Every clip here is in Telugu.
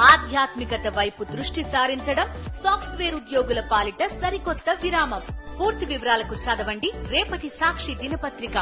ఆధ్యాత్మికత వైపు దృష్టి సారించడం సాఫ్ట్వేర్ ఉద్యోగుల పాలిట సరికొత్త విరామం. పూర్తి వివరాలకు చదవండి రేపటి సాక్షి దినపత్రిక.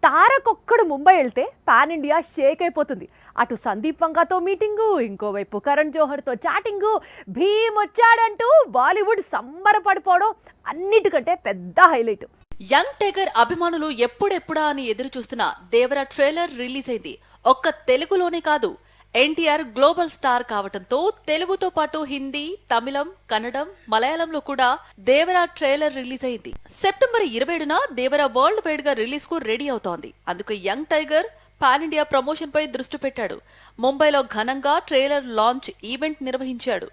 తారకొక్కడు ముంబై వెళ్తే పాన్ ఇండియా షేక్ అయిపోతుంది. అటు సందీప్ వంగాతో మీటింగు, ఇంకోవైపు కరణ్ జోహర్తో చాటింగు, భీమ్ వచ్చాడంటూ బాలీవుడ్ సంబరపడిపోవడం అన్నిటికంటే పెద్ద హైలైట్. యంగ్ టైగర్ అభిమానులు ఎప్పుడెప్పుడా అని ఎదురు చూస్తున్న దేవరా ట్రైలర్ రిలీజ్ అయింది. ఒక్క తెలుగులోనే కాదు, ఎన్టీఆర్ గ్లోబల్ స్టార్ కావటంతో తెలుగుతో పాటు హిందీ, తమిళం, కన్నడం, మలయాళంలో కూడా దేవరా ట్రైలర్ రిలీజ్ అయింది. సెప్టెంబర్ 27న దేవరా వరల్డ్ వైడ్ గా రిలీజ్ కు రెడీ అవుతోంది. అందుకు young tiger pan India promotion పై దృష్టి పెట్టాడు. ముంబైలో ఘనంగా ట్రైలర్ లాంచ్ ఈవెంట్ నిర్వహించాడు.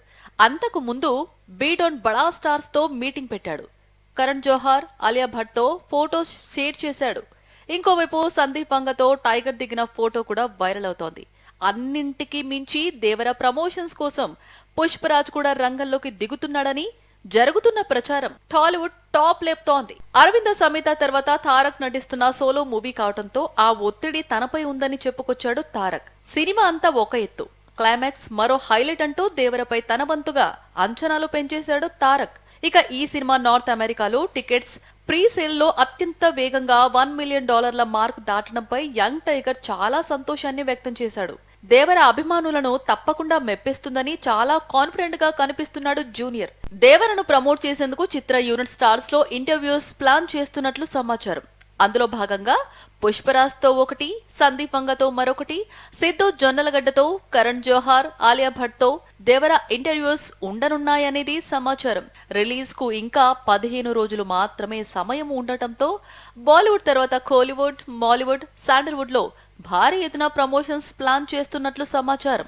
అంతకు ముందు బీట్ ఆన్ బడా స్టార్స్ తో మీటింగ్ పెట్టాడు. కరణ్ జోహార్, ఆలియా భట్ తో ఫోటోస్ షేర్ చేశాడు. ఇంకోవైపు సందీప్ వంగతో టైగర్ దిగిన ఫోటో కూడా వైరల్ అవుతోంది. అన్నింటికి మించి దేవర ప్రమోషన్స్ కోసం పుష్పరాజ్ కూడా రంగంలోకి దిగుతున్నాడని జరుగుతున్న ప్రచారం టాలీవుడ్ టాప్ లేపుతోంది. అరవింద సమేత తర్వాత తారక్ నటిస్తున్న సోలో మూవీ కావడంతో ఆ ఒత్తిడి తనపై ఉందని చెప్పుకొచ్చాడు తారక్. సినిమా అంతా ఒక ఎత్తు, క్లైమాక్స్ మరో హైలైట్ అంటూ దేవరపై తన వంతుగా అంచనాలు పెంచేశాడు తారక్. ఇక ఈ సినిమా నార్త్ అమెరికాలో టికెట్స్ ప్రీ సేల్ లో అత్యంత వేగంగా $1 మిలియన్ మార్క్ దాటడంపై యంగ్ టైగర్ చాలా సంతోషాన్ని వ్యక్తం చేశాడు. దేవర అభిమానులను తప్పకుండా మెప్పిస్తుందని చాలా కాన్ఫిడెంట్ గా కనిపిస్తున్నాడు జూనియర్. దేవరను ప్రమోట్ చేసేందుకు చిత్ర యూనిట్ స్టార్స్ లో ఇంటర్వ్యూస్ ప్లాన్ చేస్తున్నట్లు సమాచారం. అందులో భాగంగా పుష్పరాజ్ తో ఒకటి, సందీప్ వంగతో మరొకటి, సిద్ధు జొన్నలగడ్డతో, కరణ్ జోహార్, ఆలియా భట్ తో దేవర ఇంటర్వ్యూస్ ఉండనున్నాయనేది సమాచారం. రిలీజ్ కు ఇంకా 15 రోజులు మాత్రమే సమయం ఉండటంతో బాలీవుడ్ తర్వాత కోలీవుడ్, మాలీవుడ్, శాండల్వుడ్ లో భారీ ఎత్తున ప్రమోషన్స్ ప్లాన్ చేస్తున్నట్లు సమాచారం.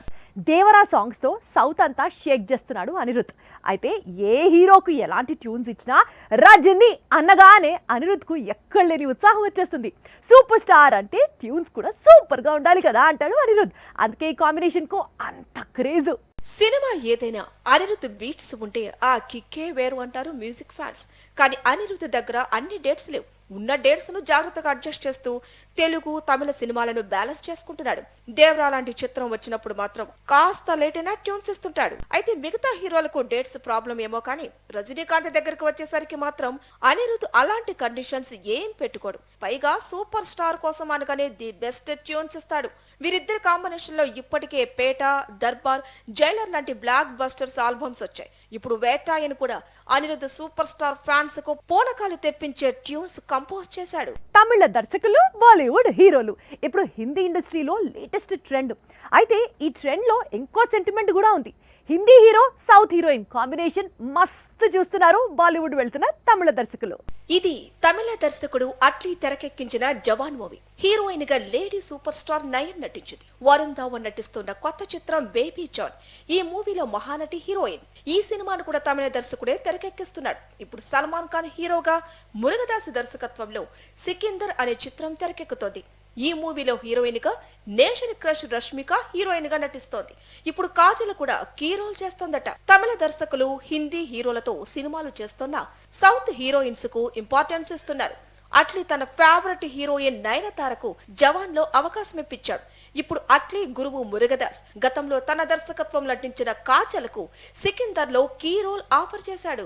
దేవరా సాంగ్స్ తో సౌత్ అంతా షేక్ చేస్తున్నాడు అనిరుద్. అయితే ఏ హీరోకు ఎలాంటి ట్యూన్స్ ఇచ్చినా రజని అనగానే అనిరుద్ కు ఎక్కడ లేని ఉత్సాహం వచ్చేస్తుంది. సూపర్ స్టార్ అంటే ట్యూన్స్ కూడా సూపర్ గా ఉండాలి కదా అంటాడు అనిరుద్. అందుకే ఈ కాంబినేషన్ కు అంత క్రేజ్. సినిమా ఏదైనా అనిరుద్ బీట్స్ ఉంటే ఆ కిక్కే వేరు అంటారు మ్యూజిక్ ఫ్యాన్స్. కానీ అనిరుద్ దగ్గర అన్ని డేట్స్ లేవు. ఉన్న డేట్స్ ను జాగ్రత్తగా అడ్జస్ట్ చేస్తూ తెలుగు, తమిళ సినిమాలను బ్యాలెన్స్ చేసుకుంటున్నాడు. దేవరా లాంటి చిత్రం వచ్చినప్పుడు మాత్రం కాస్త లేట్ అయినా ట్యూన్స్ ఇస్తుంటాడు. అయితే మిగతా హీరోలకు డేట్స్ ప్రాబ్లం ఏమో కానీ రజనీకాంత్ దగ్గరకు వచ్చేసరికి మాత్రం అనిరుద్ అలాంటి కండిషన్స్ ఏం పెట్టుకోడు. పైగా సూపర్ స్టార్ కోసం అనగానే ది బెస్ట్ ట్యూన్స్ ఇస్తాడు. వీరిద్దరి కాంబినేషన్ లో ఇప్పటికే పేట, దర్బార్, జైలర్ లాంటి బ్లాక్ బస్టర్స్ ఆల్బమ్స్ వచ్చాయి. ఇప్పుడు వేటాయన్ కూడా అనిరుద్ సూపర్ స్టార్ ఫ్యాన్స్ కు పూనకాలు తెప్పించే ట్యూన్స్ కంపోజ్ చేశాడు. తమిళ దర్శకులు, బాలీవుడ్ హీరోలు ఇప్పుడు హిందీ ఇండస్ట్రీలో లేటెస్ట్ ట్రెండ్. అయితే ఈ ట్రెండ్ లో ఇంకో సెంటిమెంట్ కూడా ఉంది. Hindi hero, south heroine combination మస్తు చూస్తున్నారు బాలీవుడ్ వెళ్తున్న తమిళ దర్శకులు. ఇది తమిళ దర్శకుడు అట్లీ తెరకెక్కించిన జవాన్ మూవీ. హీరోయిన్ గా లేడీ సూపర్ స్టార్ నయన్ నటించింది. వరుణ్ ధావన్ నటిస్తున్న కొత్త చిత్రం బేబీ జాన్. ఈ మూవీలో మహానటి హీరోయిన్. ఈ సినిమాను కూడా తమిళ దర్శకుడే తెరకెక్కిస్తున్నాడు. ఇప్పుడు సల్మాన్ ఖాన్ హీరోగా మురుగదాస్ దర్శకత్వంలో సికిందర్ అనే చిత్రం తెరకెక్కుతోంది. ఈ మూవీలో హీరోయిన్ గా నేషన్ క్రష్ రష్మిక హీరోయిన్ గా నటిస్తోంది. ఇప్పుడు కాజల్ కూడా కీ రోల్ చేస్తోందట. తమిళ దర్శకులు హిందీ హీరోలతో సినిమాలు చేస్తున్న సౌత్ హీరోయిన్స్ కు ఇంపార్టెన్స్ ఇస్తున్నారు. అట్లీ తన ఫేవరెట్ హీరోయిన్ నయనతారకు జవాన్ లో అవకాశం ఇప్పించాడు. ఇప్పుడు అట్లీ గురువు మురుగదాస్ గతంలో తన దర్శకత్వం నటించిన కాజల్కు సికిందర్ లో కీ రోల్ ఆఫర్ చేశాడు.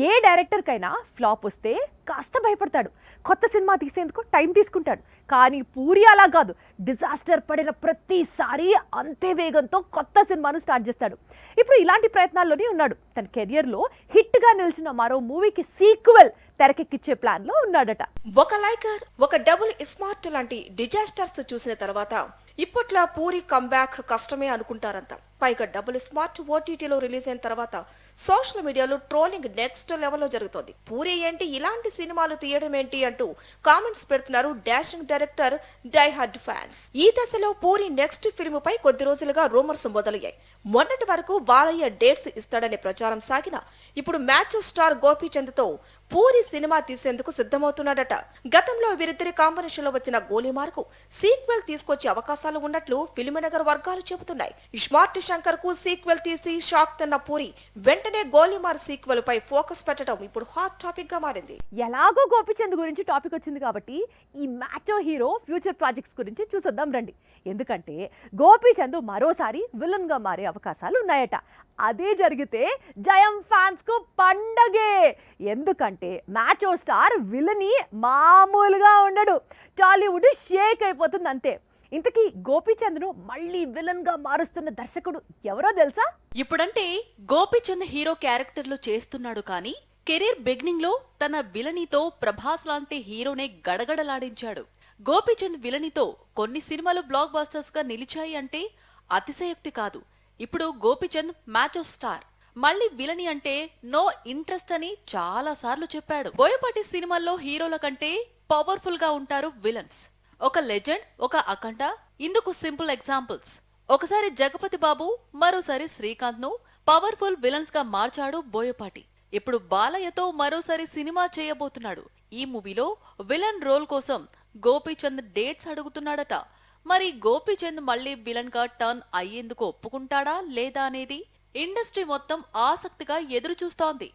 ఏ డైరెక్టర్ కైనా ఫ్లాప్ వస్తే కాస్త భయపడతాడు, కొత్త సినిమా తీసేందుకు టైం తీసుకుంటాడు. కానీ పూరి అలా కాదు, డిజాస్టర్ పడిన ప్రతిసారి అంతే వేగంతో కొత్త సినిమాను స్టార్ట్ చేస్తాడు. ఇప్పుడు ఇలాంటి ప్రయత్నాల్లోనే ఉన్నాడు. తన కెరియర్ లో హిట్ గా నిలిచిన మరో మూవీకి సీక్వెల్ తెరకెక్కించే ప్లాన్ లో ఉన్నాడట. ఒక లైకర్, ఒక డబుల్ స్మార్ట్ లాంటి డిజాస్టర్స్ చూసిన తర్వాత ఇప్పట్లో పూరి కంబ్యాక్ కష్టమే అనుకుంటారంతా. పైగా డబుల్ స్మార్ట్ ఓటీటీలో రిలీజ్ అయిన తర్వాత సోషల్ మీడియాలో ట్రోలింగ్ నెక్స్ట్ లెవెల్లో జరుగుతోంది. పూరి ఏంటి ఇలాంటి సినిమాలు తీయడం ఏంటి అంటూ కామెంట్స్ పెడుతున్నారు dashing director die hard fans. ఈ దశలో పూరి నెక్స్ట్ ఫిల్మ్ పై కొద్ది రోజులుగా రూమర్స్ మొదలయ్యాయి. మొన్నటి వరకు బాలయ్య డేట్స్ ఇస్తాడనే ప్రచారం సాగిన ఇప్పుడు మ్యాచ్ స్టార్ గోపీచంద్ తో పూరి సినిమా తీసేందుకు సిద్ధమవుతున్నాడట. గతంలో వీరిద్దరి కాంబినేషన్ లో వచ్చిన గోలీమార్కు సీక్వెల్ తీసుకొచ్చే అవకాశాలు ఉన్నట్లు ఫిల్మ్ నగర్ వర్గాలు చెబుతున్నాయి. స్మార్ట్ శంకర్ కు సీక్వెల్ తీసి షాక్ తిన్న పూరి వెంటనే గోలీమార్ సీక్వెల్ పై ఫోకస్ పెట్టడం ఇప్పుడు హాట్ టాపిక్ గా మారింది. ఎలాగో గోపిచంద్ గురించి టాపిక్ వచ్చింది కాబట్టి ఈ మ్యాచో హీరో ఫ్యూచర్ ప్రాజెక్ట్స్ గురించి చూసొద్దాం రండి. ఎందుకంటే గోపిచంద్ మరోసారి విలన్ గా మారే అవకాశాలు ఉన్నాయట. అదే జరిగితే జయం ఫ్యాన్స్ కు పండగే. ఎందుకంటే మ్యాచో స్టార్ విలని మామూలుగా ఉండడు. టాలీవుడ్ షేక్ అయిపోతుంది అంతే. ఇంతకీ గోపిచంద్ ను మళ్ళీ విలన్ గా మారుస్తున్న దర్శకుడు ఎవరో తెలుసా? ఇప్పుడంటే గోపిచంద్ హీరో క్యారెక్టర్లు చేస్తున్నాడు కానీ కెరీర్ బిగినింగ్ లో తన విలనీతో ప్రభాస్ లాంటి హీరోనే గడగడలాడించాడు. గోపిచంద్ విలనీతో కొన్ని సినిమాలు బ్లాక్ బస్టర్స్ గా నిలిచాయి అంటే అతిశయోక్తి కాదు. ఇప్పుడు గోపిచంద్ మ్యాచో స్టార్ మళ్ళీ విలని అంటే నో ఇంట్రెస్ట్ అని చాలా సార్లు చెప్పాడు. బోయపాటి సినిమాల్లో హీరోల కంటే పవర్ఫుల్ గా ఉంటారు విలన్స్. ఒక లెజెండ్, ఒక అఖండ ఇందుకు సింపుల్ ఎగ్జాంపుల్స్. ఒకసారి జగపతి బాబు, మరోసారి శ్రీకాంత్ ను పవర్ఫుల్ విలన్స్ గా మార్చాడు బోయపాటి. ఇప్పుడు బాలయ్యతో మరోసారి సినిమా చేయబోతున్నాడు. ఈ మూవీలో విలన్ రోల్ కోసం గోపీచంద్ డేట్స్ అడుగుతున్నాడట. మరి గోపీచంద్ మళ్ళీ విలన్ గా టర్న్ అయ్యేందుకు ఒప్పుకుంటాడా లేదా అనేది ఇండస్ట్రీ మొత్తం ఆసక్తిగా ఎదురు చూస్తోంది.